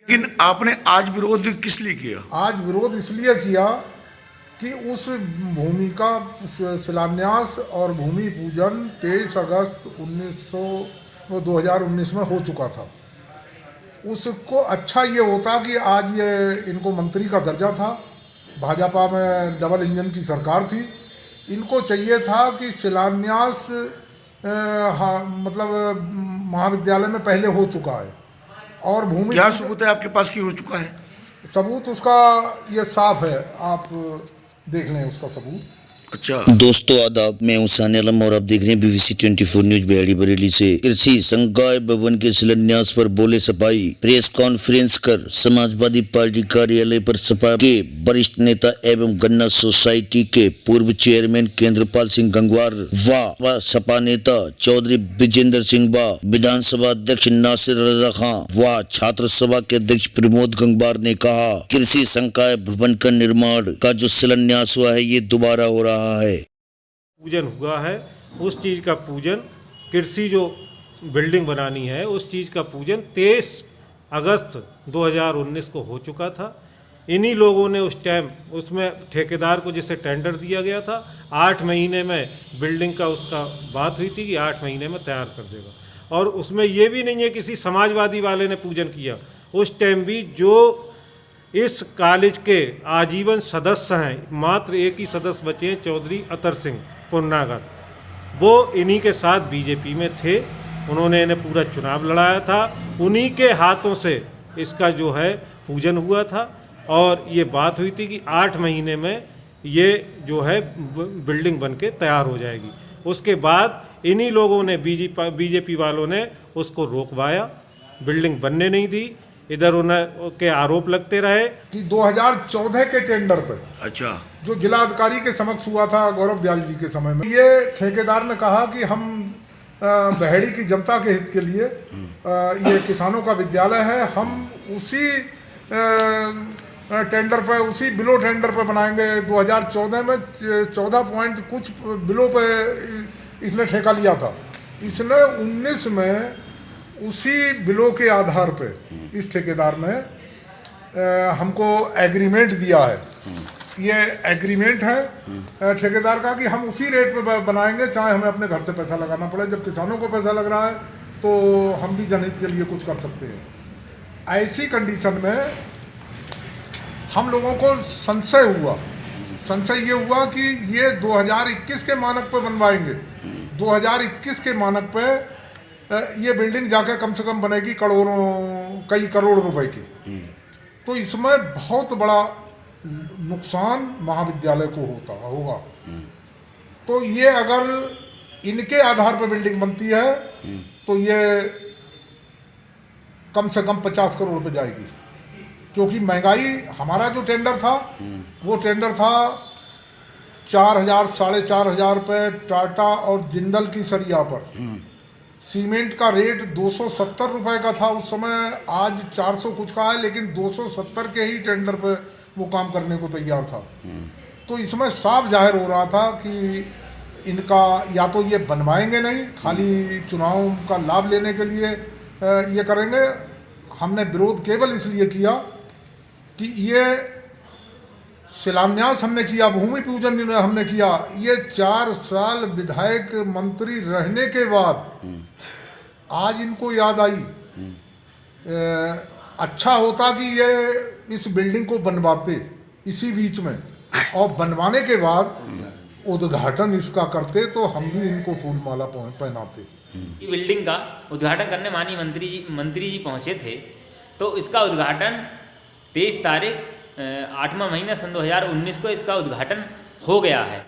लेकिन आपने आज विरोध किस लिए किया? आज विरोध इसलिए किया कि उस भूमि का शिलान्यास और भूमि पूजन 23 अगस्त 2019 में हो चुका था। उसको अच्छा ये होता कि आज ये इनको मंत्री का दर्जा था, भाजपा में डबल इंजन की सरकार थी, इनको चाहिए था कि शिलान्यास मतलब महाविद्यालय में पहले हो चुका है और भूमि क्या सबूत है आपके पास कि हो चुका है? सबूत उसका ये साफ है, आप देख लें उसका सबूत। अच्छा दोस्तों आदाब, मैं हूं सानी आलम और आप देख रहे हैं बीबीसी 24 न्यूज बिहाड़ी बरेली से। कृषि संकाय भवन के शिलान्यास पर बोले सपाई। प्रेस कॉन्फ्रेंस कर समाजवादी पार्टी कार्यालय पर सपा के वरिष्ठ नेता एवं गन्ना सोसाइटी के पूर्व चेयरमैन केंद्रपाल सिंह गंगवार व सपा नेता चौधरी विजेंद्र सिंह व विधानसभा अध्यक्ष नासिर रजा खां व छात्र सभा के अध्यक्ष प्रमोद गंगवार ने कहा, कृषि संकाय भवन का निर्माण का जो शिलान्यास हुआ है ये दोबारा हो रहा है। पूजन हुआ है, उस चीज़ का पूजन, कृषि जो बिल्डिंग बनानी है उस चीज़ का पूजन 23 अगस्त 2019 को हो चुका था। इन्हीं लोगों ने उस टाइम उसमें ठेकेदार को जिसे टेंडर दिया गया था 8 महीने में बिल्डिंग का उसका बात हुई थी कि 8 महीने में तैयार कर देगा। और उसमें ये भी नहीं है किसी समाजवादी वाले ने पूजन किया। उस टाइम भी जो इस कॉलेज के आजीवन सदस्य हैं, मात्र एक ही सदस्य बचे हैं, चौधरी अतर सिंह पुन्नागर, वो इन्हीं के साथ बीजेपी में थे। उन्होंने इन्हें पूरा चुनाव लड़ाया था, उन्हीं के हाथों से इसका जो है पूजन हुआ था और ये बात हुई थी कि 8 महीने में ये जो है बिल्डिंग बन के तैयार हो जाएगी। उसके बाद इन्हीं लोगों ने बीजेपी वालों ने उसको रोकवाया, बिल्डिंग बनने नहीं दी। इधर उनके आरोप लगते रहे कि 2014 के टेंडर पर अच्छा जो जिलाधिकारी के समक्ष हुआ था गौरव दयाल जी के समय में, ये ठेकेदार ने कहा कि हम बहेड़ी की जनता के हित के लिए ये किसानों का विद्यालय है, हम उसी टेंडर पर, उसी बिलो टेंडर पर बनाएंगे। 2014 में 14 पॉइंट कुछ बिलो पे इसने ठेका लिया था। इसने 19 में उसी बिलो के आधार पे इस ठेकेदार ने हमको एग्रीमेंट दिया है। ये एग्रीमेंट है ठेकेदार का कि हम उसी रेट पे बनाएंगे, चाहे हमें अपने घर से पैसा लगाना पड़े। जब किसानों को पैसा लग रहा है तो हम भी जनहित के लिए कुछ कर सकते हैं। ऐसी कंडीशन में हम लोगों को संशय ये हुआ कि ये 2021 के मानक पे बनवाएंगे। 2021 के मानक पे ये बिल्डिंग जाकर कम से कम बनेगी कई करोड़ रुपए की। तो इसमें बहुत बड़ा नुकसान महाविद्यालय को होगा। तो ये अगर इनके आधार पर बिल्डिंग बनती है तो ये कम से कम 50 करोड़ पे जाएगी, क्योंकि महंगाई, हमारा जो टेंडर था वो टेंडर था 4,000 साढ़े 4,000 रुपये टाटा और जिंदल की सरिया पर। सीमेंट का रेट 270 रुपये का था उस समय, आज 400 कुछ का है, लेकिन 270 के ही टेंडर पे वो काम करने को तैयार था। तो इसमें साफ जाहिर हो रहा था कि इनका या तो ये बनवाएंगे नहीं, खाली चुनाव का लाभ लेने के लिए ये करेंगे। हमने विरोध केवल इसलिए किया कि ये शिलान्यास हमने किया, भूमि पूजन हमने किया, ये 4 साल विधायक मंत्री रहने के बाद आज इनको याद आई। अच्छा होता कि ये इस बिल्डिंग को बनवाते इसी बीच में, और बनवाने के बाद उद्घाटन इसका करते तो हम भी इनको फूल माला पहनाते। ये बिल्डिंग का उद्घाटन करने माननीय मंत्री जी पहुंचे थे, तो इसका उद्घाटन 23 तारीख 8वां महीना सन 2019 को इसका उद्घाटन हो गया है।